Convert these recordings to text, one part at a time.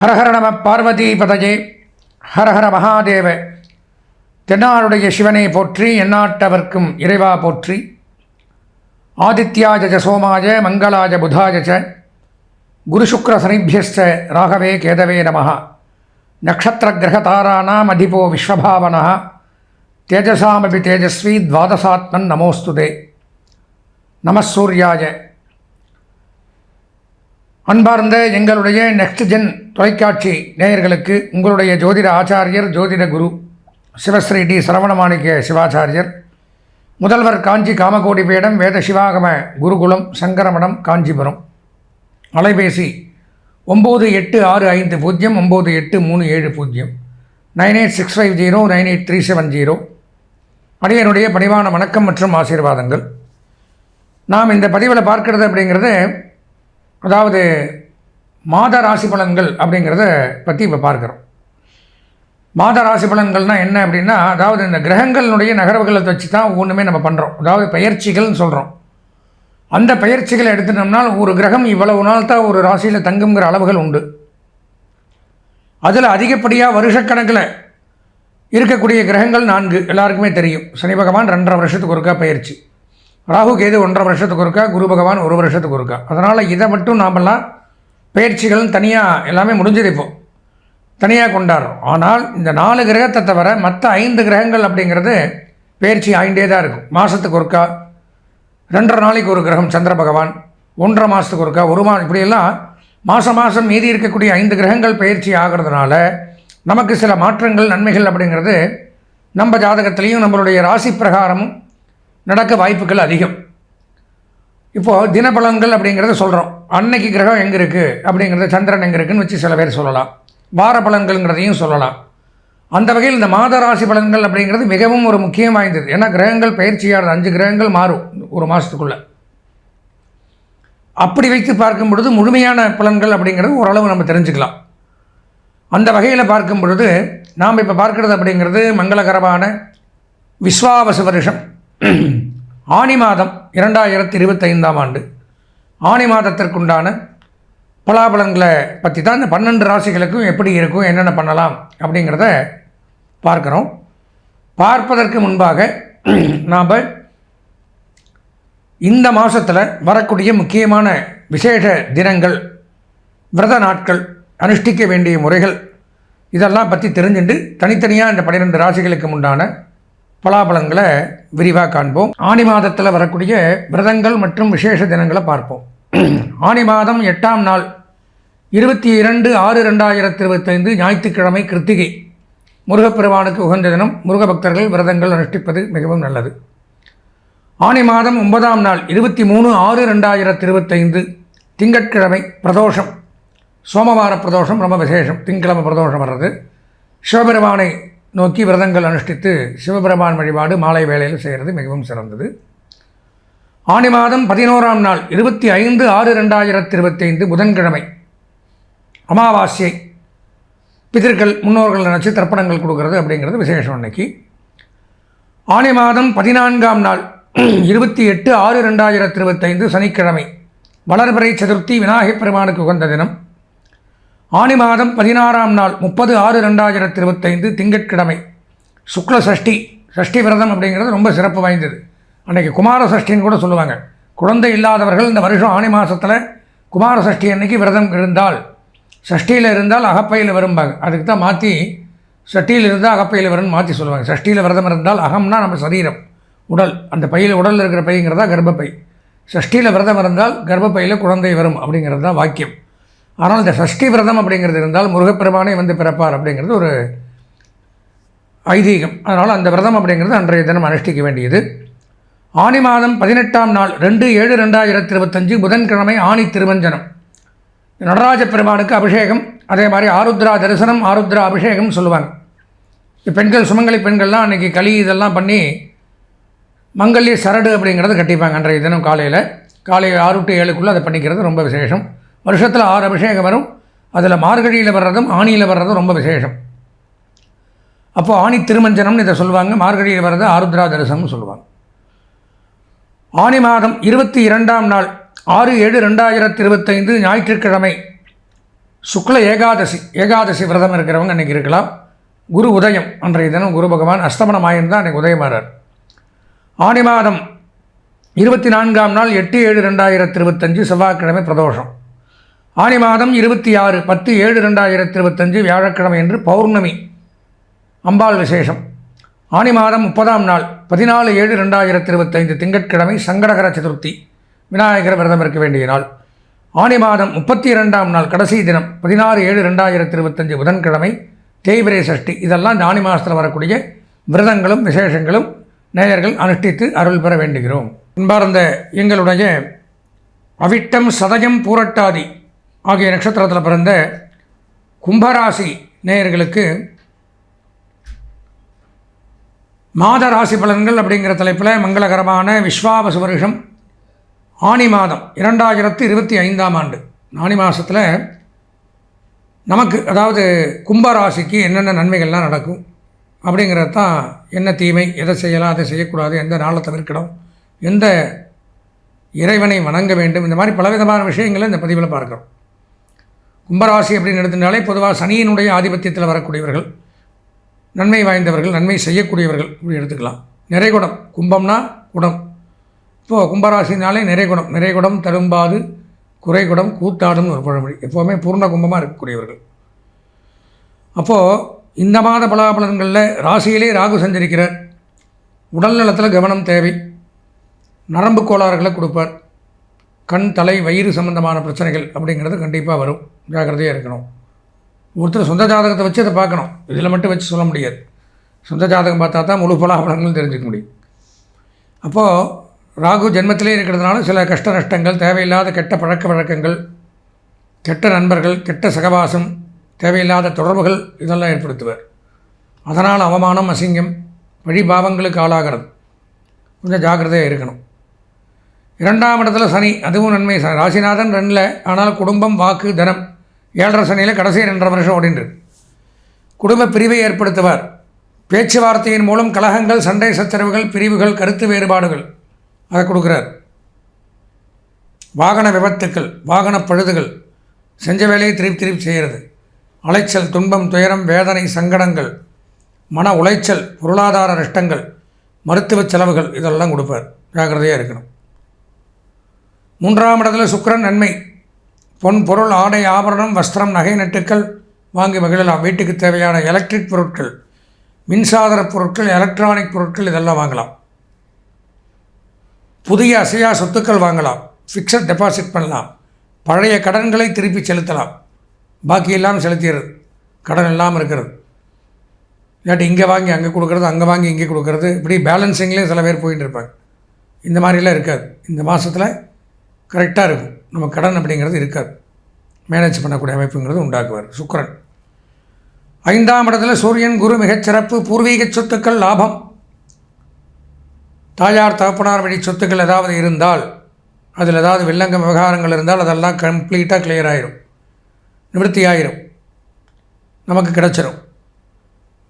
ஹரஹர நம பார்வதி பதஜே ஹரஹர மகாதேவ. தென்னாடுடைய சிவனை போற்றி, எந்நாட்டவர்க்கும் இறைவா போற்றி. ஆதித்யாஜ சோமாய மங்களாஜ புதாஜ குரு சுக்ர சனிபியஸ்ச ராகவே கேதவே நம. நக்ஷத்திர கிரகதாராணாம் அதிபோ விஸ்வபாவன தேஜசாமபி தேஜஸ்வி துவாதசாத்மன் நமோஸ்துதே. நமசூர்யாய. அன்பார்ந்த எங்களுடைய நெக்ஸ்ட் ஜென் தொலைக்காட்சி நேயர்களுக்கு உங்களுடைய ஜோதிட ஆச்சாரியர் ஜோதிட குரு சிவஸ்ரீ டி சரவணமாணிக்க சிவாச்சாரியர், முதல்வர் காஞ்சி காமகோடி பீடம் வேத சிவாகம குருகுலம் சங்கரமடம் காஞ்சிபுரம். அலைபேசி 9865098370 98650 98370. அடியனுடைய பணிவான வணக்கம் மற்றும் ஆசீர்வாதங்கள். நாம் இந்த பதிவில் பார்க்கிறது அப்படிங்கிறது, அதாவது மாத ராசி பலன்கள் அப்படிங்கிறத பற்றி இப்போ பார்க்குறோம். மாத ராசி பலன்கள்னால் என்ன அப்படின்னா, அதாவது இந்த கிரகங்களுடைய நகர்வுகளை வச்சு தான் ஒவ்வொன்றுமே நம்ம பண்ணுறோம். அதாவது பெயர்ச்சிகள்னு சொல்கிறோம். அந்த பெயர்ச்சிகளை எடுத்துட்டோம்னால் ஒரு கிரகம் இவ்வளவு நாள் தான் ஒரு ராசியில் தங்குங்கிற அளவுகள் உண்டு. அதில் அதிகப்படியாக வருஷக்கணக்கில் இருக்கக்கூடிய கிரகங்கள் 4 எல்லாருக்குமே தெரியும். சனி பகவான் 2.5 வருஷத்துக்கு ஒருக்கா பயிற்சி, ராகு கேது 1.5 வருஷத்துக்கு ஒருக்கா, குரு பகவான் 1 வருஷத்துக்கு ஒருக்கா. அதனால் இதை மட்டும் நாமெல்லாம் பயிற்சிகள் தனியாக எல்லாமே முடிஞ்சது இப்போ தனியாக கொண்டாடுறோம். ஆனால் இந்த 4 கிரகத்தை தவிர மற்ற 5 கிரகங்கள் அப்படிங்கிறது பயிற்சி ஆகிட்டே தான் இருக்கும். மாதத்துக்கு ஒருக்கா, 2.5 நாளைக்கு ஒரு கிரகம் சந்திர பகவான், 1.5 மாதத்துக்கு ஒருக்கா, 1 மாதம், இப்படியெல்லாம் மாதம் மீதி இருக்கக்கூடிய 5 கிரகங்கள் பயிற்சி ஆகிறதுனால நமக்கு சில மாற்றங்கள் நன்மைகள் அப்படிங்கிறது நம்ம ஜாதகத்திலையும் நம்மளுடைய ராசி பிரகாரமும் நடக்க வாய்ப்புகள் அதிகம். இப்போது தினபலன்கள் அப்படிங்கிறத சொல்கிறோம். அன்னைக்கு கிரகம் எங்கே இருக்குது அப்படிங்கிறத, சந்திரன் எங்கே இருக்குதுன்னு வச்சு சில பேர் சொல்லலாம். வார பலன்கள்ங்கிறதையும் சொல்லலாம். அந்த வகையில் இந்த மாத ராசி பலன்கள் அப்படிங்கிறது மிகவும் ஒரு முக்கியம் வாய்ந்தது. ஏன்னா கிரகங்கள் பயிற்சியாகிறது 5 கிரகங்கள் மாறும் ஒரு மாதத்துக்குள்ளே. அப்படி வைத்து பார்க்கும் பொழுது முழுமையான பலன்கள் அப்படிங்கிறது ஓரளவு நம்ம தெரிஞ்சுக்கலாம். அந்த வகையில் பார்க்கும் பொழுது நாம் இப்போ பார்க்குறது அப்படிங்கிறது மங்களகரமான விஸ்வாவசு வருஷம் ஆனி மாதம் 2025ஆம் ஆண்டு ஆனி மாதத்திற்குண்டான பலாபலன்களை பற்றி தான் இந்த 12 ராசிகளுக்கும் எப்படி இருக்கும், என்னென்ன பண்ணலாம் அப்படிங்கிறத பார்க்குறோம். பார்ப்பதற்கு முன்பாக நாம் இந்த மாதத்தில் வரக்கூடிய முக்கியமான விசேஷ தினங்கள், விரத நாட்கள், அனுஷ்டிக்க வேண்டிய முறைகள், இதெல்லாம் பற்றி தெரிஞ்சுட்டு தனித்தனியாக இந்த 12 ராசிகளுக்கு உண்டான பலாபலன்களை விரிவாக காண்போம். ஆனி மாதத்தில் வரக்கூடிய விரதங்கள் மற்றும் விசேஷ தினங்களை பார்ப்போம். ஆனி மாதம் 8ஆம் நாள் 22/6/2025 ஞாயிற்றுக்கிழமை கிருத்திகை, முருகப்பெருமானுக்கு உகந்த தினம். முருக பக்தர்கள் விரதங்கள் அனுஷ்டிப்பது மிகவும் நல்லது. ஆனி மாதம் 9ஆம் நாள் 23/6/2025 திங்கட்கிழமை பிரதோஷம், சோமவார பிரதோஷம், ரொம்ப விசேஷம். திங்கட்கிழமை பிரதோஷம் வர்றது. சிவபெருமானை நோக்கி விரதங்கள் அனுஷ்டித்து சிவபெருமான் வழிபாடு மாலை வேளையில் செய்கிறது மிகவும் சிறந்தது. ஆனி மாதம் 11ஆம் நாள் 25/6/2025 புதன்கிழமை அமாவாசை, பிதர்கள் முன்னோர்கள் நினச்சி தர்ப்பணங்கள் கொடுக்கறது அப்படிங்கிறது விசேஷம் அன்னைக்கு. ஆனி மாதம் 14ஆம் நாள் 28/6/2025 சனிக்கிழமை வளர்பிறை சதுர்த்தி, விநாயகப் பெருமானுக்கு உகந்த தினம். ஆனி மாதம் 16ஆம் நாள் 30/6/2025 திங்கட்கிழமை சுக்ல சஷ்டி, சஷ்டி விரதம் அப்படிங்கிறது ரொம்ப சிறப்பு வாய்ந்தது. அன்றைக்கி குமார சஷ்டின்னு கூட சொல்லுவாங்க. குழந்தை இல்லாதவர்கள் இந்த வருஷம் ஆனி மாதத்தில் குமார சஷ்டி அன்னைக்கு விரதம் இருந்தால், சஷ்டியில் இருந்தால் அகப்பையில் வரும்பாங்க. அதுக்கு தான் மாற்றி சஷ்டியில் இருந்தால் அகப்பையில் வரும்னு மாற்றி சொல்லுவாங்க. சஷ்டியில் விரதம் இருந்தால், அகம்னா நம்ம சரீரம், உடல், அந்த பையில் உடலில் இருக்கிற பைங்கிறதா கர்ப்பப்பை. சஷ்டியில் விரதம் இருந்தால் கர்ப்பப்பையில் குழந்தை வரும் அப்படிங்கிறது தான் வாக்கியம். ஆனால் இந்த சஷ்டி விரதம் அப்படிங்கிறது இருந்தால் முருகப்பெருமானே வந்து பிறப்பார் அப்படிங்கிறது ஒரு ஐதீகம். அதனால் அந்த விரதம் அப்படிங்கிறது அன்றைய தினம் அனுஷ்டிக்க வேண்டியது. ஆனி மாதம் 18ஆம் நாள் 2/7/2025 புதன்கிழமை ஆனி திருமஞ்சனம், நடராஜ பெருமானுக்கு அபிஷேகம், அதே மாதிரி ஆருத்ரா தரிசனம், ஆருத்ரா அபிஷேகம் சொல்லுவாங்க. பெண்கள், சுமங்கலி பெண்கள்லாம் அன்றைக்கி களி இதெல்லாம் பண்ணி மங்கல்ய சரடு அப்படிங்கிறது கட்டிப்பாங்க. அன்றைய தினம் காலை 6 to 7க்குள்ளே அதை பண்ணிக்கிறது ரொம்ப விசேஷம். வருஷத்தில் 6 அபிஷேகம் வரும். அதில் மார்கழியில் வர்றதும் ஆணியில் வர்றதும் ரொம்ப விசேஷம். அப்போது ஆணி திருமஞ்சனம்னு இதை சொல்லுவாங்க. மார்கழியில் வர்றது ஆருத்ரா தரிசனம்னு சொல்லுவாங்க. ஆனி மாதம் 22ஆம் நாள் 6/7/2025 ஞாயிற்றுக்கிழமை சுக்ல ஏகாதசி விரதம் இருக்கிறவங்க அன்றைக்கி இருக்கலாம். குரு உதயம் அன்றைய தினம் குரு பகவான் அஸ்தமனம் ஆயிருந்தால் அன்றைக்கி உதயமாறார். ஆனி மாதம் 24ஆம் நாள் 8/7/2025 செவ்வாய்க்கிழமை பிரதோஷம். ஆனி மாதம் 26/10/7/2025 வியாழக்கிழமை என்று பௌர்ணமி அம்பாள் விசேஷம். ஆனி மாதம் 30ஆம் நாள் 14/7/2025 திங்கட்கிழமை சங்கடகர சதுர்த்தி, விநாயகர் விரதம் இருக்க வேண்டிய நாள். ஆனி மாதம் 32ஆம் நாள் கடைசி தினம் 16/7/2025 புதன்கிழமை தேய்பிரை சஷ்டி. இதெல்லாம் இந்த ஆனி மாதத்தில் வரக்கூடிய விரதங்களும் விசேஷங்களும் நேயர்கள் அனுஷ்டித்து அருள் பெற வேண்டுகிறோம். அன்பார்ந்த எங்களுடைய அவிட்டம், சதயம், பூரட்டாதி ஆகிய நட்சத்திரத்தில் பிறந்த கும்பராசி நேயர்களுக்கு மாத ராசி பலன்கள் அப்படிங்கிற தலைப்பில் மங்களகரமான விஸ்வாவசு வருஷம் ஆனி மாதம் 2025ஆம் ஆண்டு ஆனி மாதத்தில் நமக்கு, அதாவது கும்பராசிக்கு என்னென்ன நன்மைகள்லாம் நடக்கும் அப்படிங்கிறது தான், என்ன தீமை, எதை செய்யலாம், அதை செய்யக்கூடாது, எந்த நாளை தவிர்க்கணும், எந்த இறைவனை வணங்க வேண்டும், இந்த மாதிரி பலவிதமான விஷயங்களை இந்த பதிவில் பார்க்குறோம். கும்பராசி அப்படின்னு எடுத்துட்டாலே பொதுவாக சனியினுடைய ஆதிபத்தியத்தில் வரக்கூடியவர்கள், நன்மை வாய்ந்தவர்கள், நன்மை செய்யக்கூடியவர்கள் இப்படி எடுத்துக்கலாம். நிறைகுடம், கும்பம்னா குடம். இப்போது கும்பராசினாலே நிறைகுடம் தழும்பாது குறைகுடம் கூத்தாடும்னு ஒரு பழமொழி. எப்போவுமே பூர்ண கும்பமாக இருக்கக்கூடியவர்கள். அப்போது இந்த மாத பலாபலன்களில் ராசியிலே ராகு சஞ்சரிக்கிறார். உடல் நலத்தில் கவனம் தேவை. நரம்பு கோளாறுகளை கொடுப்பார். கண், தலை, வயிறு சம்பந்தமான பிரச்சனைகள் அப்படிங்கிறது கண்டிப்பாக வரும். ஜாக்கிரதையாக இருக்கணும். ஒருத்தர் சொந்த ஜாதகத்தை வச்சு அதை பார்க்கணும். இதில் மட்டும் வச்சு சொல்ல முடியாது. சொந்த ஜாதகம் பார்த்தா தான் முழு பலாபலன்கள் தெரிஞ்சுக்க முடியும். அப்போது ராகு ஜென்மத்திலே இருக்கிறதுனால சில கஷ்ட நஷ்டங்கள், தேவையில்லாத கெட்ட பழக்க வழக்கங்கள், கெட்ட நண்பர்கள், கெட்ட சகவாசம், தேவையில்லாத தொடர்புகள் இதெல்லாம் ஏற்படுத்துவார். அதனால் அவமானம், அசிங்கம், வழிபாவங்களுக்கு ஆளாகிறது. கொஞ்சம் ஜாக்கிரதையாக இருக்கணும். 2ஆம் இடத்துல சனி, அதுவும் நன்மை. ராசிநாதன் 2ல், ஆனால் குடும்பம், வாக்கு, தனம் 7.5 சனியில் கடைசி 2.5 வருஷம் ஓடின்று குடும்ப பிரிவை ஏற்படுத்துவார். பேச்சுவார்த்தையின் மூலம் கலகங்கள், சண்டை சச்சரவுகள், பிரிவுகள், கருத்து வேறுபாடுகள் அதை கொடுக்குறார். வாகன விபத்துக்கள், வாகன பழுதுகள், செஞ்ச வேலையை திருப்பி செய்கிறது. அலைச்சல், துன்பம், துயரம், வேதனை, சங்கடங்கள், மன உளைச்சல், பொருளாதார நஷ்டங்கள், மருத்துவ செலவுகள் இதெல்லாம் கொடுப்பார். ஜாக்கிரதையாக இருக்கணும். 3ஆம் இடத்துல சுக்கிரன் நன்மை. பொன், பொருள், ஆடை, ஆபரணம், வஸ்திரம், நகை, நட்டுக்கள் வாங்கி மகிழலாம். வீட்டுக்கு தேவையான எலக்ட்ரிக் பொருட்கள், மின்சாதன பொருட்கள், எலக்ட்ரானிக் பொருட்கள் இதெல்லாம் வாங்கலாம். புதிய அசையா சொத்துக்கள் வாங்கலாம். ஃபிக்ஸட் டெபாசிட் பண்ணலாம். பழைய கடன்களை திருப்பி செலுத்தலாம். பாக்கி எல்லாம் செலுத்திடுறது, கடன் இல்லாமல் இருக்கிறது. இல்லாட்டி இங்கே வாங்கி அங்கே கொடுக்குறது, அங்கே வாங்கி இங்கே கொடுக்குறது, இப்படி பேலன்சிங்லேயே சில பேர் போயிட்டு இருப்பாங்க. இந்த மாதிரிலாம் இருக்காது. இந்த மாதத்தில் கரெக்டாக இருக்கும். நம்ம கடன் அப்படிங்கிறது இருக்காது. மேனேஜ் பண்ணக்கூடிய அமைப்புங்கிறது உண்டாக்குவார் சுக்கிரன். 5ஆம் இடத்துல சூரியன், குரு மிகச்சிறப்பு. பூர்வீக சொத்துக்கள் லாபம். தாயார் தகப்பனார் வழி சொத்துக்கள் ஏதாவது இருந்தால், அதில் ஏதாவது வில்லங்கம் விவகாரங்கள் இருந்தால் அதெல்லாம் கம்ப்ளீட்டாக கிளியர் ஆகிடும், நிவர்த்தி ஆகிடும், நமக்கு கிடச்சிடும்.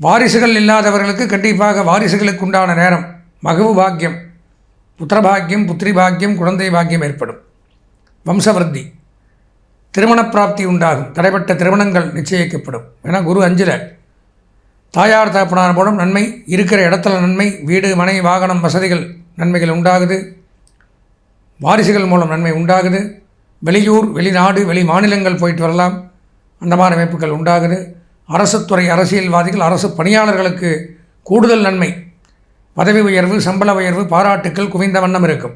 வாரிசுகள் இல்லாதவர்களுக்கு கண்டிப்பாக வாரிசுகளுக்கு உண்டான நேரம், மகவு பாக்கியம், புத்திரபாக்கியம், புத்திரி பாக்கியம், குழந்தை பாக்கியம் ஏற்படும். வம்சவருத்தி, திருமண பிராப்தி உண்டாகும். தடைப்பட்ட திருமணங்கள் நிச்சயிக்கப்படும். ஏன்னா குரு 5ல். தாயார் தகப்பனார் மூலம் நன்மை, இருக்கிற இடத்துல நன்மை, வீடு, மனை, வாகனம், வசதிகள், நன்மைகள் உண்டாகுது. வாரிசுகள் மூலம் நன்மை உண்டாகுது. வெளியூர், வெளிநாடு, வெளி மாநிலங்கள் போயிட்டு வரலாம். அந்த மாதிரி அமைப்புகள் உண்டாகுது. அரசுத்துறை, அரசியல்வாதிகள், அரசு பணியாளர்களுக்கு கூடுதல் நன்மை, பதவி உயர்வு, சம்பள உயர்வு, பாராட்டுக்கள் குவிந்த வண்ணம் இருக்கும்.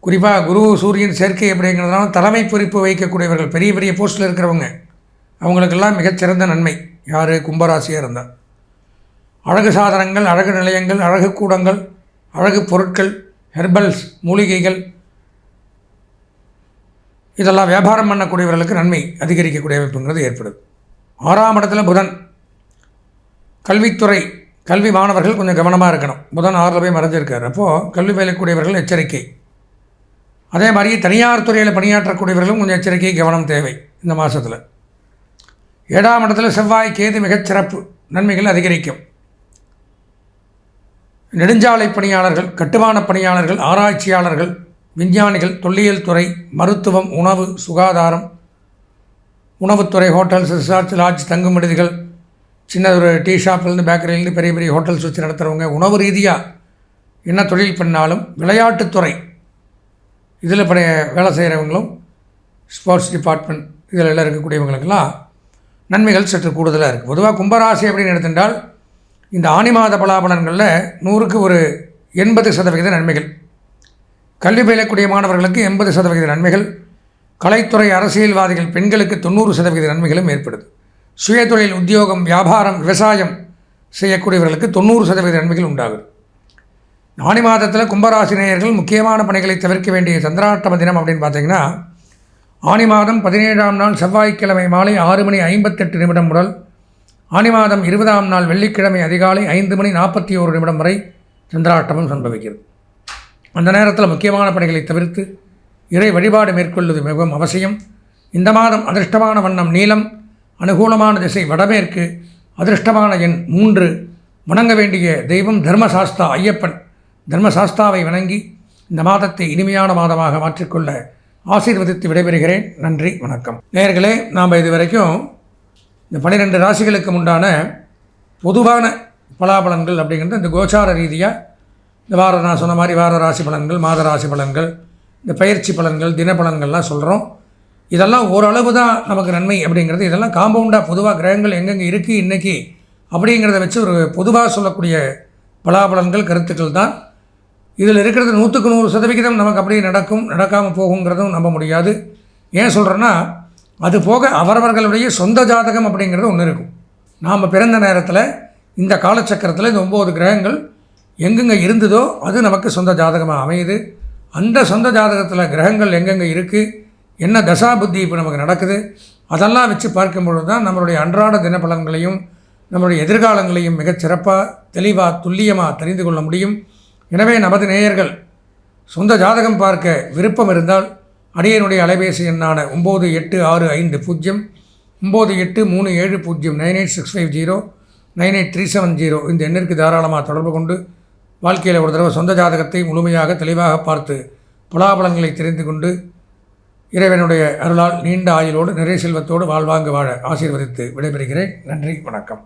குறிப்பாக குரு சூரியன் சேர்க்கை அப்படிங்கிறதுனால தலைமை பொறுப்பு வைக்கக்கூடியவர்கள், பெரிய பெரிய போஸ்ட்டில் இருக்கிறவங்க, அவங்களுக்கெல்லாம் மிகச்சிறந்த நன்மை. யார்? கும்பராசியாக இருந்தால். அழகு சாதனங்கள், அழகு நிலையங்கள், அழகு கூடங்கள், அழகு பொருட்கள், ஹெர்பல்ஸ், மூலிகைகள் இதெல்லாம் வியாபாரம் பண்ணக்கூடியவர்களுக்கு நன்மை அதிகரிக்கக்கூடிய அமைப்புங்கிறது ஏற்படுது. 6ஆம் இடத்துல புதன், கல்வித்துறை, கல்வி மாணவர்கள் கொஞ்சம் கவனமாக இருக்கணும். புதன் 6ல் போய் மறைஞ்சிருக்கார். அப்போது கல்வி பயிலக்கூடியவர்கள் எச்சரிக்கை. அதே மாதிரி தனியார் துறையில் பணியாற்றக்கூடியவர்களும் கொஞ்சம் எச்சரிக்கை, கவனம் தேவை இந்த மாதத்தில். 7ஆம் இடத்துல செவ்வாய், கேது மிகச்சிறப்பு. நன்மைகள் அதிகரிக்கும். நெடுஞ்சாலை பணியாளர்கள், கட்டுமான பணியாளர்கள், ஆராய்ச்சியாளர்கள், விஞ்ஞானிகள், தொல்லியல் துறை, மருத்துவம், உணவு, சுகாதாரம், உணவுத்துறை, ஹோட்டல்ஸ், ரிசார்ட்ஸ், லாட்ஜ், தங்கும் விடுதிகள், சின்ன ஒரு டீ ஷாப்லேருந்து பேக்கரியிலேருந்து பெரிய பெரிய ஹோட்டல்ஸ் வச்சு நடத்துகிறவங்க, உணவு ரீதியாக என்ன தொழில் பண்ணாலும், விளையாட்டுத்துறை இதில் வேலை செய்கிறவங்களும், ஸ்போர்ட்ஸ் டிபார்ட்மெண்ட் இதில் எல்லாம் இருக்கக்கூடியவங்களுக்கெல்லாம் நன்மைகள் சற்று கூடுதலாக இருக்குது. பொதுவாக கும்பராசி அப்படின்னு எடுத்துட்டால் இந்த ஆனி மாத பலாபலன்களில் 100க்கு ஒரு 80% நன்மைகள், கல்வி பயிலக்கூடிய மாணவர்களுக்கு 80% நன்மைகள், கலைத்துறை, அரசியல்வாதிகள், பெண்களுக்கு 90% நன்மைகளும் ஏற்படுது. சுயதொழில், உத்தியோகம், வியாபாரம், விவசாயம் செய்யக்கூடியவர்களுக்கு 90% நன்மைகள் உண்டாகுது. ஆனி மாதத்தில் கும்பராசி நேயர்கள் முக்கியமான பணிகளை தவிர்க்க வேண்டிய சந்திராஷ்டம தினம் அப்படின்னு பார்த்தீங்கன்னா, ஆனி மாதம் 17ஆம் நாள் செவ்வாய்க்கிழமை மாலை 6:58 முதல் ஆனி மாதம் 20ஆம் நாள் வெள்ளிக்கிழமை அதிகாலை 5:41 வரை சந்திராஷ்டமம் சம்பவிக்கிறது. அந்த நேரத்தில் முக்கியமான பணிகளை தவிர்த்து இறை வழிபாடு மேற்கொள்வது மிகவும் அவசியம். இந்த மாதம் அதிர்ஷ்டமான வண்ணம் நீலம், அனுகூலமான திசை வடமேற்கு, அதிர்ஷ்டமான எண் 3, வணங்க வேண்டிய தெய்வம் தர்மசாஸ்தா ஐயப்பன். தர்மசாஸ்தாவை வணங்கி இந்த மாதத்தை இனிமையான மாதமாக மாற்றிக்கொள்ள ஆசீர்வதித்து விடைபெறுகிறேன். நன்றி, வணக்கம். நேயர்களே, நாம் இதுவரைக்கும் இந்த 12 ராசிகளுக்கு உண்டான பொதுவான பலாபலன்கள் அப்படிங்கிறது இந்த கோச்சார ரீதியாக இந்த நான் சொன்ன மாதிரி வார ராசி பலன்கள், மாத ராசி பலன்கள், இந்த பயிற்சி பலன்கள், தின பலன்கள்லாம் சொல்கிறோம். இதெல்லாம் ஓரளவு தான் நமக்கு நன்மை அப்படிங்கிறது. இதெல்லாம் காம்பவுண்டாக பொதுவாக கிரகங்கள் எங்கெங்கே இருக்குது இன்றைக்கி அப்படிங்கிறத வச்சு ஒரு பொதுவாக சொல்லக்கூடிய பலாபலன்கள், கருத்துக்கள் தான். இதில் இருக்கிறது 100க்கு 100% நமக்கு அப்படியே நடக்கும், நடக்காமல் போகுங்கிறதும் நம்ப முடியாது. ஏன் சொல்கிறேன்னா, அது போக அவரவர்களுடைய சொந்த ஜாதகம் அப்படிங்கிறது ஒன்று இருக்கும். நாம் பிறந்த நேரத்தில் இந்த காலச்சக்கரத்தில் இந்த 9 கிரகங்கள் எங்கெங்கே இருந்ததோ அது நமக்கு சொந்த ஜாதகமாக அமையுது. அந்த சொந்த ஜாதகத்தில் கிரகங்கள் எங்கெங்கே இருக்குது, என்ன தசா புத்தி இப்போ நமக்கு நடக்குது, அதெல்லாம் வச்சு பார்க்கும்பொழுது தான் நம்மளுடைய அன்றாட தினப்பலன்களையும் நம்மளுடைய எதிர்காலங்களையும் மிகச்சிறப்பாக, தெளிவாக, துல்லியமாக தெரிந்து கொள்ள முடியும். எனவே நமது நேயர்கள் சொந்த ஜாதகம் பார்க்க விருப்பம் இருந்தால் அடியனுடைய அலைபேசி எண்ணான 988650983650 இந்த எண்ணிற்கு தாராளமாக தொடர்பு கொண்டு வாழ்க்கையில் ஒரு தடவை சொந்த ஜாதகத்தை முழுமையாக தெளிவாக பார்த்து பலாபலங்களை தெரிந்து கொண்டு இறைவனுடைய அருளால் நீண்ட ஆயுளோடு நிறை செல்வத்தோடு வாழ்வாங்கு வாழ ஆசீர்வதித்து விடைபெறுகிறேன். நன்றி, வணக்கம்.